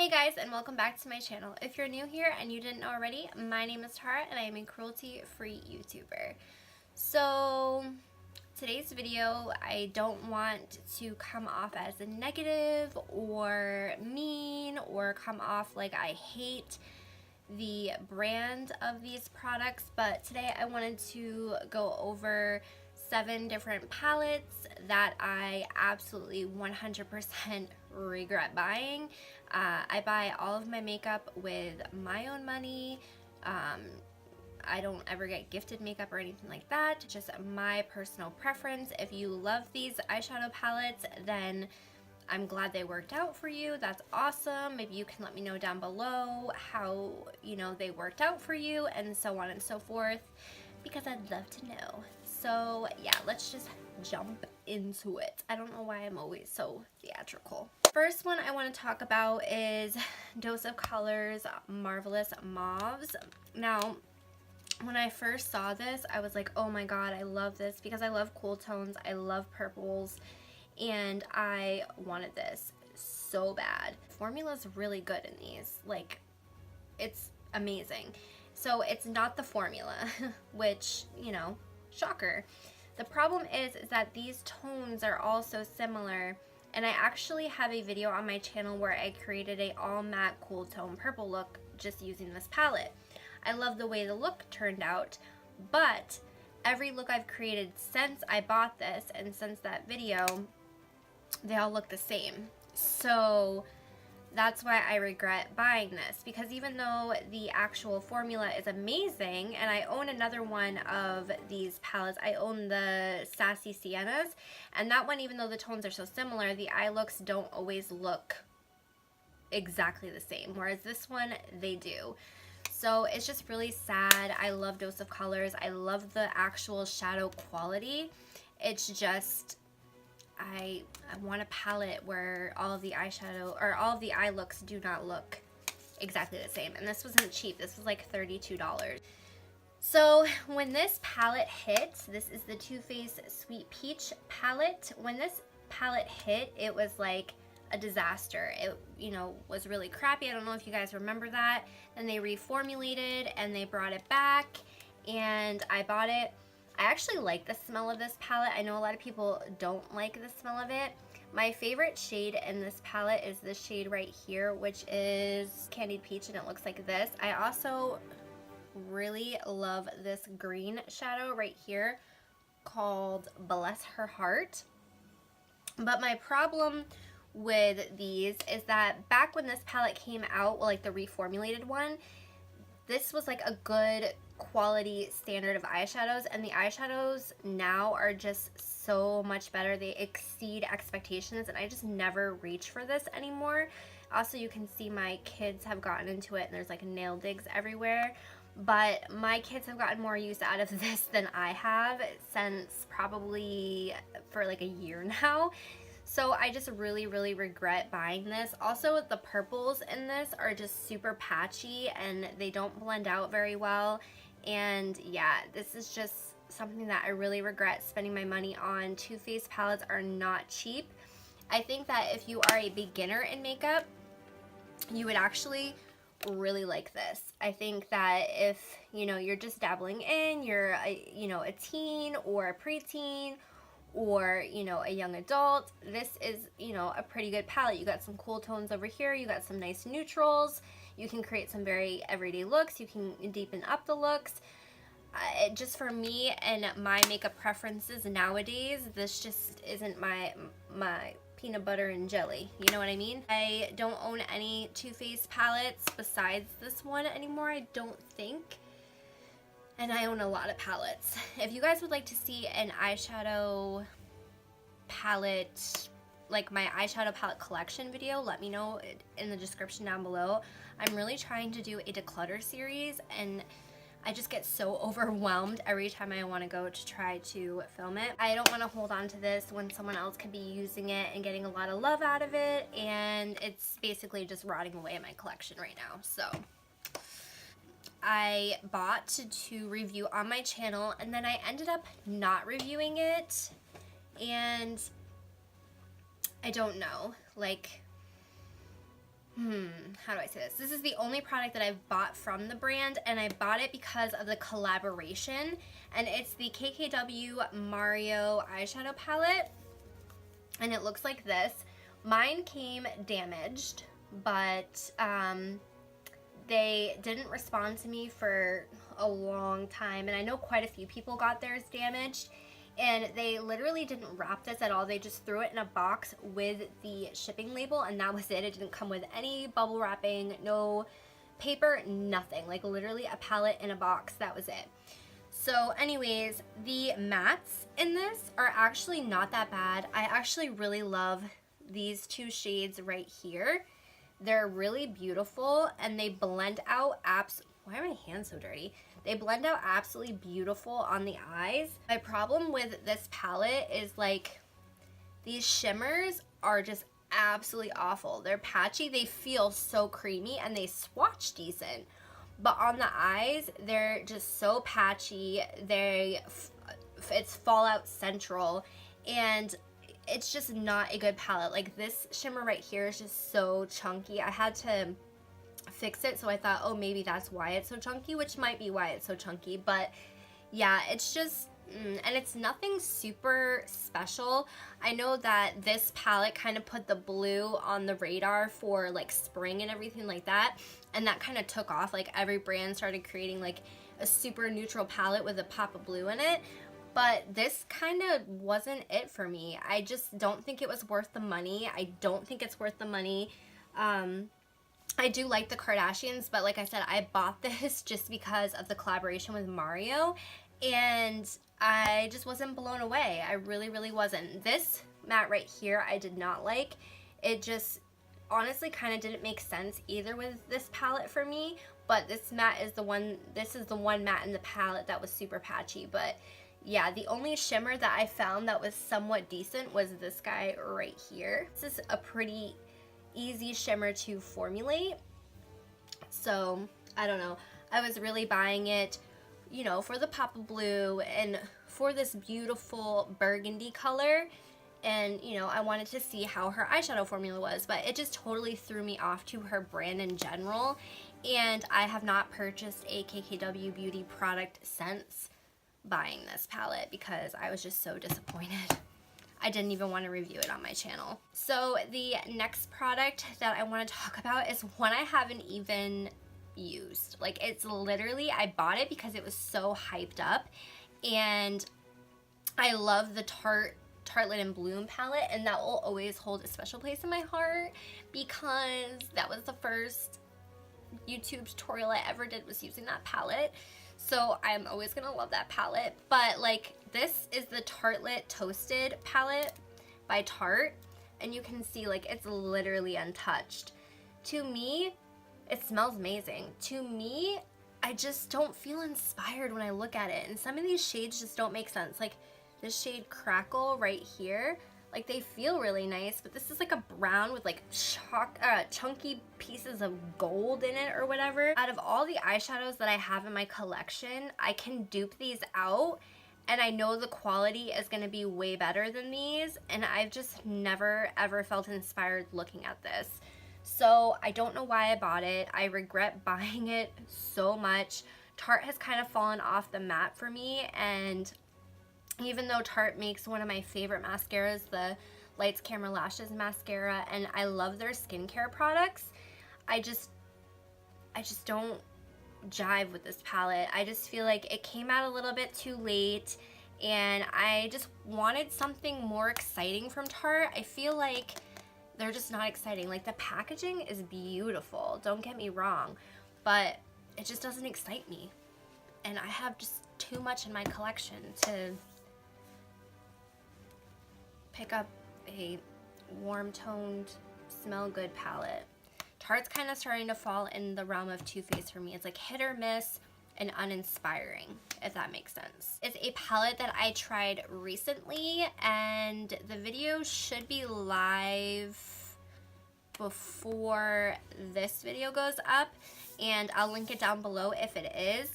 Hey guys, and welcome back to my channel. If you're new here and you didn't know already, my name is Tara and I am a cruelty-free YouTuber. So today's video, I don't want to come off as a negative or mean or come off like I hate the brand of these products, but today I wanted to go over 7 different palettes that I absolutely 100% regret buying. I buy all of my makeup with my own money. I don't ever get gifted makeup or anything like that, just my personal preference. If you love these eyeshadow palettes, then I'm glad they worked out for you. That's awesome. Maybe you can let me know down below how, they worked out for you and so on and so forth, because I'd love to know. So yeah, let's just jump into it. I don't know why I'm always so theatrical. First one I want to talk about is Dose of Colors Marvelous Mauves. Now, when I first saw this, I was like, oh my god, I love this, because I love cool tones, I love purples, and I wanted this so bad. The formula's really good in these. Like, it's amazing. So it's not the formula, which, shocker. The problem is that these tones are all so similar, and I actually have a video on my channel where I created a all matte cool tone purple look just using this palette. I love the way the look turned out, but every look I've created since I bought this and since that video, they all look the same. So that's why I regret buying this, because even though the actual formula is amazing, and I own another one of these palettes, I own the Sassy Siennas, and that one, even though the tones are so similar, the eye looks don't always look exactly the same, whereas this one, they do. So it's just really sad. I love Dose of Colors. I love the actual shadow quality. It's just, I want a palette where all of the eyeshadow or all of the eye looks do not look exactly the same. And this wasn't cheap. This was like $32. So when this palette hit, this is the Too Faced Sweet Peach palette. When this palette hit, it was like a disaster. It, was really crappy. I don't know if you guys remember that. Then they reformulated and they brought it back, and I bought it. I actually like the smell of this palette. I know a lot of people don't like the smell of it. My favorite shade in this palette is this shade right here, which is Candied Peach, and it looks like this. I also really love this green shadow right here called Bless Her Heart. But my problem with these is that back when this palette came out, well, like the reformulated one, this was like a good quality standard of eyeshadows, and the eyeshadows now are just so much better. They exceed expectations, and I just never reach for this anymore. Also, you can see my kids have gotten into it, and there's like nail digs everywhere, but my kids have gotten more use out of this than I have since probably for like a year now. So I just really, really regret buying this. Also, the purples in this are just super patchy and they don't blend out very well. And yeah, this is just something that I really regret spending my money on. Too Faced palettes are not cheap. I think that if you are a beginner in makeup, you would actually really like this. I think that if, you're just dabbling in, you're a teen or a preteen, or a young adult, this is a pretty good palette. You got some cool tones over here, you got some nice neutrals, you can create some very everyday looks, you can deepen up the looks. Just for me and my makeup preferences nowadays, this just isn't my peanut butter and jelly, you know what I mean? I don't own any Too Faced palettes besides this one anymore, I don't think. And I own a lot of palettes. If you guys would like to see an eyeshadow palette, like my eyeshadow palette collection video, let me know in the description down below. I'm really trying to do a declutter series, and I just get so overwhelmed every time I want to go to try to film it. I don't want to hold on to this when someone else could be using it and getting a lot of love out of it, and it's basically just rotting away in my collection right now. So I bought to review on my channel, and then I ended up not reviewing it, and I don't know, like, how do I say this? This is the only product that I've bought from the brand, and I bought it because of the collaboration, and it's the KKW Mario eyeshadow palette, and it looks like this. Mine came damaged, but they didn't respond to me for a long time, and I know quite a few people got theirs damaged, and they literally didn't wrap this at all. They just threw it in a box with the shipping label, and that was it. It didn't come with any bubble wrapping, no paper, nothing. Like literally a palette in a box, that was it. So anyways, the mattes in this are actually not that bad. I actually really love these two shades right here. They're really beautiful, and they blend out why are my hands so dirty? They blend out absolutely beautiful on the eyes. My problem with this palette is like these shimmers are just absolutely awful. They're patchy, they feel so creamy, and they swatch decent. But on the eyes, they're just so patchy. It's Fallout Central, and it's just not a good palette. Like this shimmer right here is just so chunky. I had to fix it, so I thought, oh, maybe that's why it's so chunky, which might be why it's so chunky. But yeah, it's just and it's nothing super special. I know that this palette kind of put the blue on the radar for like spring and everything like that, and that kind of took off. Like every brand started creating like a super neutral palette with a pop of blue in it. But this kind of wasn't it for me. I just don't think it was worth the money. I don't think it's worth the money. I do like the Kardashians, but like I said, I bought this just because of the collaboration with Mario, and I just wasn't blown away. I really, really wasn't. This matte right here, I did not like. It just honestly kind of didn't make sense either with this palette for me, but this matte is the one, this is the one matte in the palette that was super patchy. But yeah, the only shimmer that I found that was somewhat decent was this guy right here. This is a pretty easy shimmer to formulate, so I don't know. I was really buying it, you know, for the pop of blue and for this beautiful burgundy color, and you know, I wanted to see how her eyeshadow formula was, but it just totally threw me off to her brand in general, and I have not purchased a KKW beauty product since buying this palette because I was just so disappointed. I didn't even want to review it on my channel. So the next product that I want to talk about is one I haven't even used. Like, it's literally, I bought it because it was so hyped up, and I love the Tartelette and Bloom palette, and that will always hold a special place in my heart because that was the first YouTube tutorial I ever did, was using that palette. So I'm always gonna love that palette. But like, this is the Tartelette Toasted palette by Tarte, and you can see like it's literally untouched. To me, it smells amazing. To me, I just don't feel inspired when I look at it, and some of these shades just don't make sense. Like this shade Crackle right here, like they feel really nice, but this is like a brown with like chunky pieces of gold in it or whatever. Out of all the eyeshadows that I have in my collection, I can dupe these out, and I know the quality is going to be way better than these, and I've just never ever felt inspired looking at this. So I don't know why I bought it. I regret buying it so much. Tarte has kind of fallen off the map for me, and even though Tarte makes one of my favorite mascaras, the Lights Camera Lashes mascara, and I love their skincare products, I just don't jive with this palette. I just feel like it came out a little bit too late, and I just wanted something more exciting from Tarte. I feel like they're just not exciting. Like, the packaging is beautiful, don't get me wrong, but it just doesn't excite me, and I have just too much in my collection to pick up a warm-toned, smell-good palette. Tarte's kind of starting to fall in the realm of Too Faced for me. It's like hit or miss and uninspiring, if that makes sense. It's a palette that I tried recently, and the video should be live before this video goes up, and I'll link it down below if it is.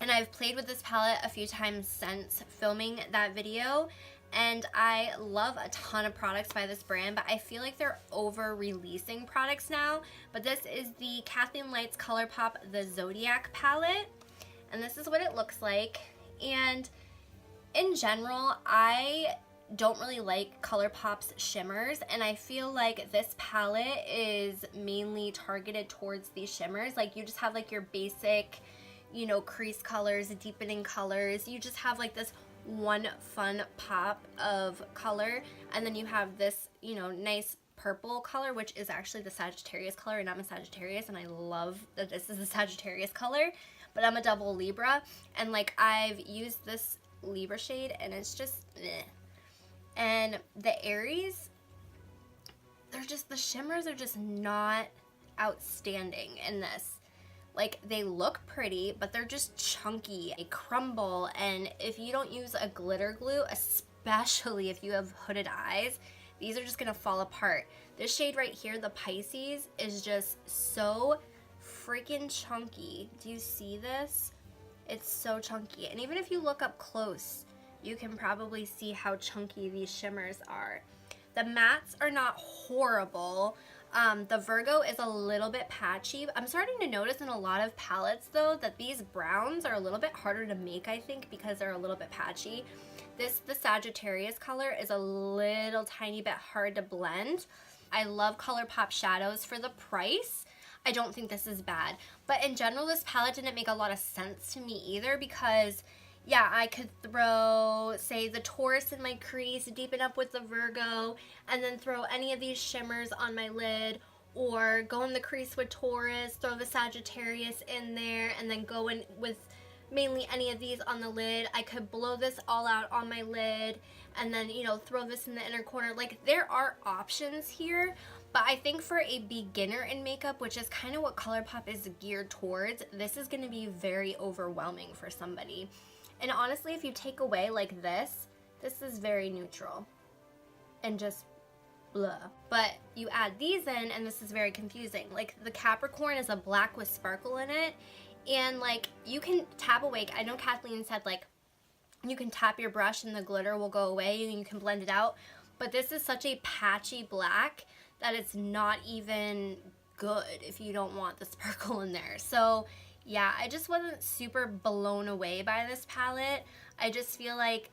And I've played with this palette a few times since filming that video, and I love a ton of products by this brand, but I feel like they're over-releasing products now. But this is the Kathleen Lights Colourpop the Zodiac palette, and this is what it looks like. And in general, I don't really like Colourpop's shimmers, and I feel like this palette is mainly targeted towards these shimmers. Like, you just have like your basic, you know, crease colors, deepening colors. You just have like this one fun pop of color, and then you have this, you know, nice purple color, which is actually the Sagittarius color, and I'm a Sagittarius, and I love that this is a Sagittarius color, but I'm a double Libra, and like I've used this Libra shade, and it's just meh. And the Aries, they're just, the shimmers are just not outstanding in this. Like, they look pretty, but they're just chunky, they crumble, and if you don't use a glitter glue, especially if you have hooded eyes, these are just gonna fall apart. This shade right here, the Pisces, is just so freaking chunky. Do you see this? It's so chunky, and even if you look up close, you can probably see how chunky these shimmers are. The mattes are not horrible. The Virgo is a little bit patchy. I'm starting to notice in a lot of palettes though that these browns are a little bit harder to make, I think, because they're a little bit patchy. The Sagittarius color is a little tiny bit hard to blend. I love Colourpop shadows for the price. I don't think this is bad. But in general, this palette didn't make a lot of sense to me either, because yeah, I could throw, say, the Taurus in my crease, deepen up with the Virgo, and then throw any of these shimmers on my lid, or go in the crease with Taurus, throw the Sagittarius in there, and then go in with mainly any of these on the lid. I could blow this all out on my lid, and then, you know, throw this in the inner corner. Like, there are options here, but I think for a beginner in makeup, which is kind of what Colourpop is geared towards, this is going to be very overwhelming for somebody. And honestly, if you take away like this is very neutral and just blah. But you add these in and this is very confusing. Like, the Capricorn is a black with sparkle in it, and like, you can tap away. I know Kathleen said like you can tap your brush and the glitter will go away and you can blend it out, but this is such a patchy black that it's not even good if you don't want the sparkle in there. So yeah, I just wasn't super blown away by this palette. I just feel like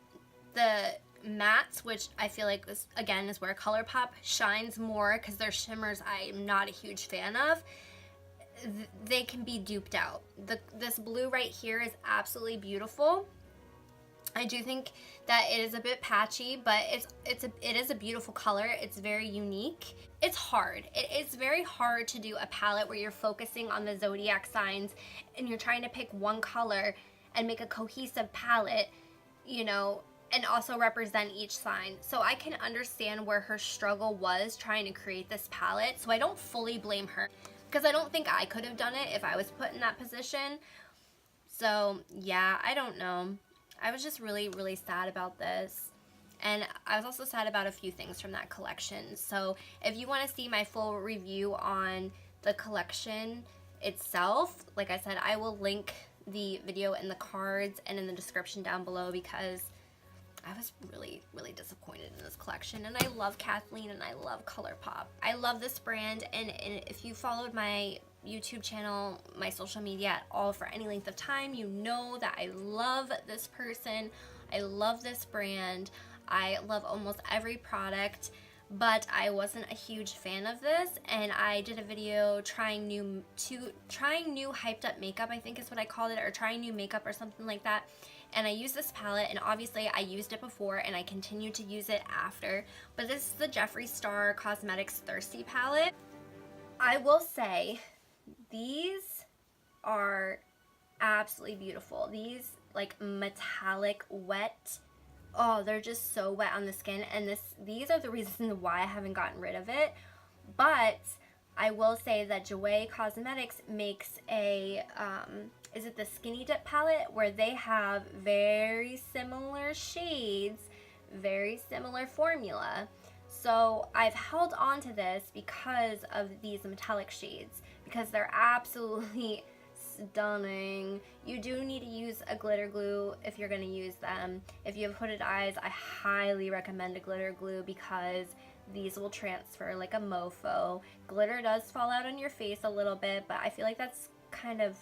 the mattes, which I feel like is, again, is where Colourpop shines more, because their shimmers I'm not a huge fan of, they can be duped out. This blue right here is absolutely beautiful. I do think that it is a bit patchy, but it is a beautiful color. It's very unique. It's hard. It's very hard to do a palette where you're focusing on the zodiac signs and you're trying to pick one color and make a cohesive palette, you know, and also represent each sign. So I can understand where her struggle was trying to create this palette. So I don't fully blame her, because I don't think I could have done it if I was put in that position. So yeah, I don't know. I was just really, really sad about this. And I was also sad about a few things from that collection. So if you want to see my full review on the collection itself, like I said, I will link the video in the cards and in the description down below, because I was really, really disappointed in this collection. And I love Kathleen and I love Colourpop. I love this brand, and if you followed my YouTube channel, my social media at all for any length of time, you know that I love this person. I love this brand. I love almost every product, but I wasn't a huge fan of this, and I did a video trying new hyped up makeup, I think is what I called it, or trying new makeup or something like that. And I used this palette, and obviously I used it before and I continue to use it after, but this is the Jeffree Star Cosmetics Thirsty palette. I will say these are absolutely beautiful. These like metallic wet, oh, they're just so wet on the skin, and these are the reasons why I haven't gotten rid of it. But I will say that JEWERLY Cosmetics makes a is it the Skinny Dip palette, where they have very similar shades, very similar formula. So I've held on to this because of these metallic shades, because they're absolutely stunning. You do need to use a glitter glue if you're going to use them. If you have hooded eyes, I highly recommend a glitter glue because these will transfer like a mofo. Glitter does fall out on your face a little bit, but I feel like that's kind of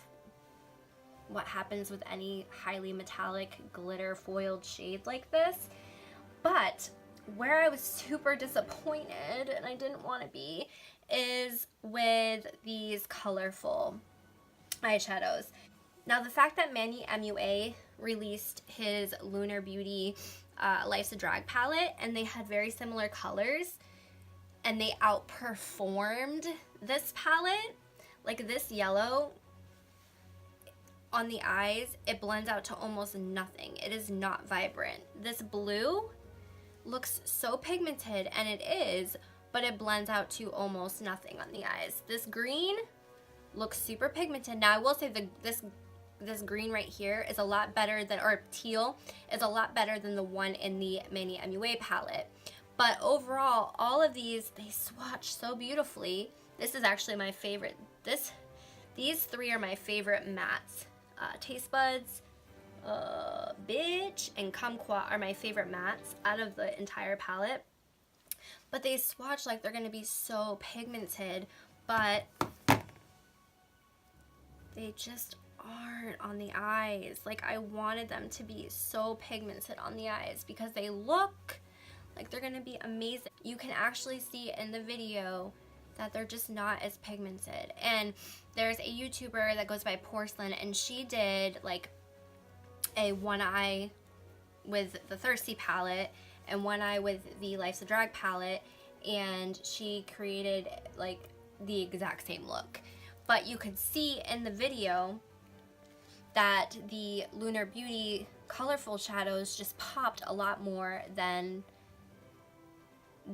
what happens with any highly metallic glitter foiled shade like this. But where I was super disappointed, and I didn't want to be, is with these colorful eyeshadows. Now, the fact that Manny MUA released his Lunar Beauty Life's a Drag palette, and they had very similar colors, and they outperformed this palette. Like this yellow on the eyes, it blends out to almost nothing. It is not vibrant. This blue looks so pigmented, and it is, but it blends out to almost nothing on the eyes. This green looks super pigmented. Now I will say this green right here is a lot better than, or teal is a lot better than the one in the Manny MUA palette. But overall, all of these, they swatch so beautifully. This is actually my favorite. These three are my favorite mattes. Taste Buds, Bitch, and Kumquat are my favorite mattes out of the entire palette. But they swatch like they're going to be so pigmented, but they just aren't on the eyes. Like, I wanted them to be so pigmented on the eyes because they look like they're going to be amazing. You can actually see in the video that they're just not as pigmented. And there's a YouTuber that goes by Porcelain, and she did like a one eye with the Thirsty palette and one eye with the Life's a Drag palette, and she created like the exact same look. But you could see in the video that the Lunar Beauty colorful shadows just popped a lot more than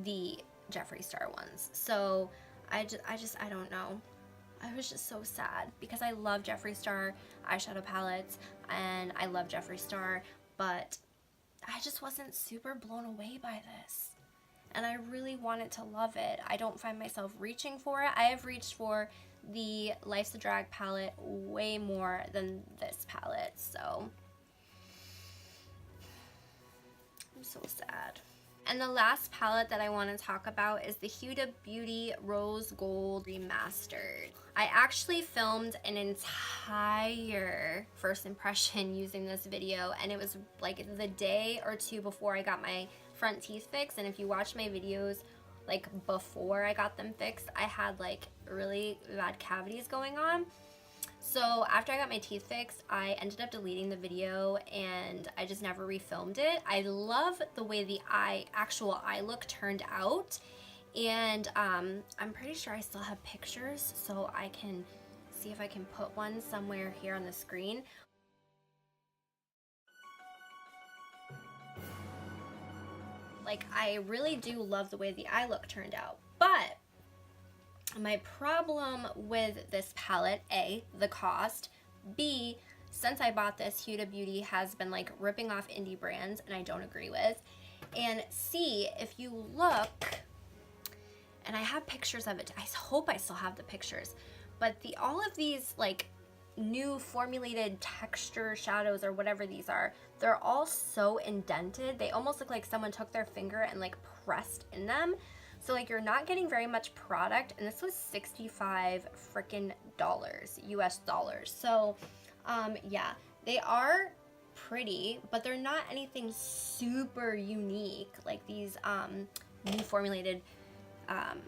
the Jeffree Star ones. So I don't know. I was just so sad because I love Jeffree Star eyeshadow palettes and I love Jeffree Star, but I just wasn't super blown away by this. And I really wanted to love it. I don't find myself reaching for it. I have reached for the Life's a Drag palette way more than this palette, so I'm so sad. And the last palette that I want to talk about is the Huda Beauty Rose Gold Remastered. I actually filmed an entire first impression using this video, and it was like the day or two before I got my front teeth fixed. And if you watch my videos like before I got them fixed, I had like really bad cavities going on. So after I got my teeth fixed, I ended up deleting the video and I just never refilmed it. I love the way the actual eye look turned out, and I'm pretty sure I still have pictures, so I can see if I can put one somewhere here on the screen. Like, I really do love the way the eye look turned out, but my problem with this palette, A, the cost, B, since I bought this, Huda Beauty has been like ripping off indie brands, and I don't agree with, and C, if you look, and I have pictures of it, I hope I still have the pictures, but all of these like new formulated texture shadows or whatever these are, they're all so indented. They almost look like someone took their finger and like pressed in them. So like you're not getting very much product, and this was $65 freaking US dollars. So yeah, they are pretty, but they're not anything super unique like these new formulated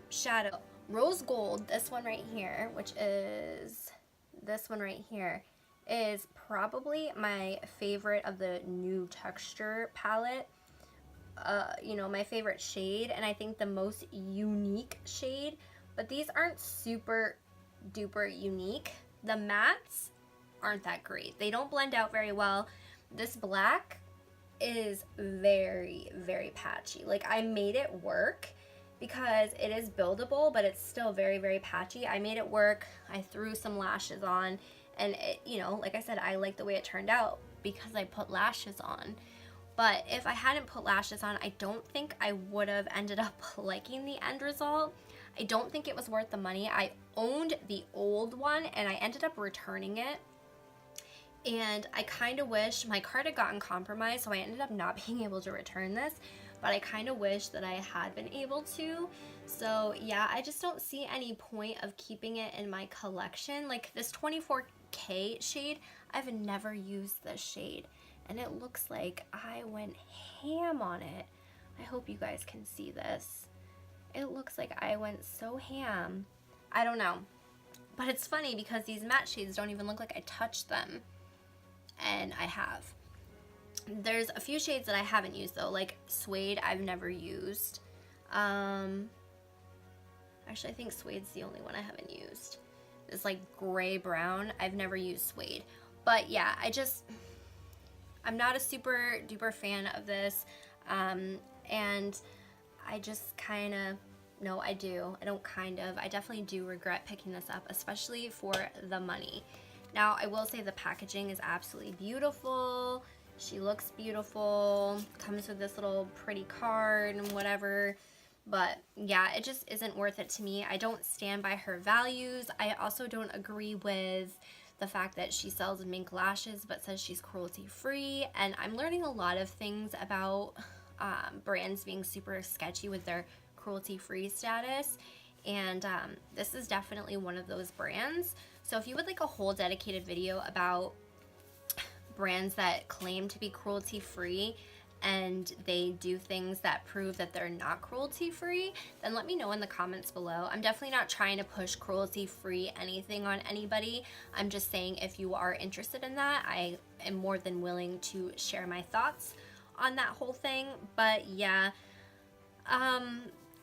shadow. Rose Gold, this one right here, which is this one right here, is probably my favorite of the new texture palette. You know, my favorite shade, and I think the most unique shade, but these aren't super duper unique. The mattes aren't that great. They don't blend out very well. This black is very, very patchy. Like, I made it work because it is buildable, but it's still very, very patchy. I made it work. I threw some lashes on, and it, you know, like I said, I like the way it turned out because I put lashes on. But if I hadn't put lashes on, I don't think I would have ended up liking the end result. I don't think it was worth the money. I owned the old one and I ended up returning it. And I kind of wish my card had gotten compromised, so I ended up not being able to return this, but I kind of wish that I had been able to. So yeah, I just don't see any point of keeping it in my collection. Like this 24K shade, I've never used this shade, and it looks like I went ham on it. I hope you guys can see this. It looks like I went so ham. I don't know. But it's funny because these matte shades don't even look like I touched them. And I have. There's a few shades that I haven't used though, like Suede I've never used. Actually I think Suede's the only one I haven't used. This like gray brown, I've never used Suede. But yeah, I'm not a super duper fan of this. And I just kind of, no I do, I don't kind of, I definitely do regret picking this up, especially for the money. Now, I will say the packaging is absolutely beautiful. She looks beautiful. Comes with this little pretty card and whatever. But yeah, it just isn't worth it to me. I don't stand by her values. I also don't agree with the fact that she sells mink lashes but says she's cruelty-free. And I'm learning a lot of things about brands being super sketchy with their cruelty-free status. And this is definitely one of those brands. So if you would like a whole dedicated video about brands that claim to be cruelty-free and they do things that prove that they're not cruelty-free, then let me know in the comments below. I'm definitely not trying to push cruelty-free anything on anybody. I'm just saying if you are interested in that, I am more than willing to share my thoughts on that whole thing. But yeah,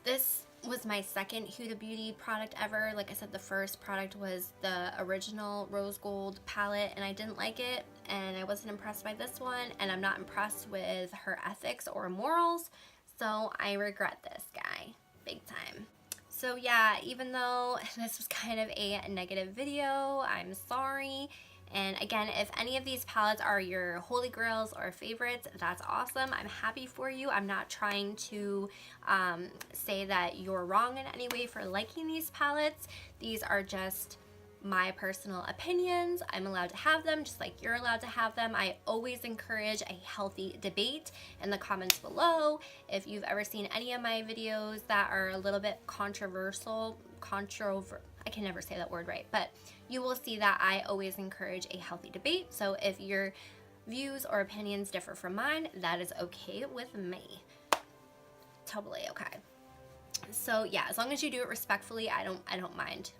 this was my second Huda Beauty product ever. Like I said, the first product was the original rose gold palette and I didn't like it, and I wasn't impressed by this one, and I'm not impressed with her ethics or morals, so I regret this guy big time. So yeah, even though this was kind of a negative video, I'm sorry. And again, if any of these palettes are your holy grails or favorites, that's awesome. I'm happy for you. I'm not trying to say that you're wrong in any way for liking these palettes. These are just my personal opinions. I'm allowed to have them just like you're allowed to have them. I always encourage a healthy debate in the comments below. If you've ever seen any of my videos that are a little bit controversial, I can never say that word right, but you will see that I always encourage a healthy debate. So if your views or opinions differ from mine, that is okay with me. Totally okay. So yeah, as long as you do it respectfully, I don't mind.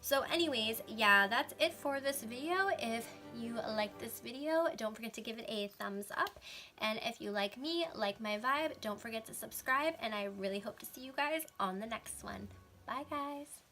So anyways, yeah, that's it for this video. If you like this video, don't forget to give it a thumbs up. And if you like me, like my vibe, don't forget to subscribe. And I really hope to see you guys on the next one. Bye guys.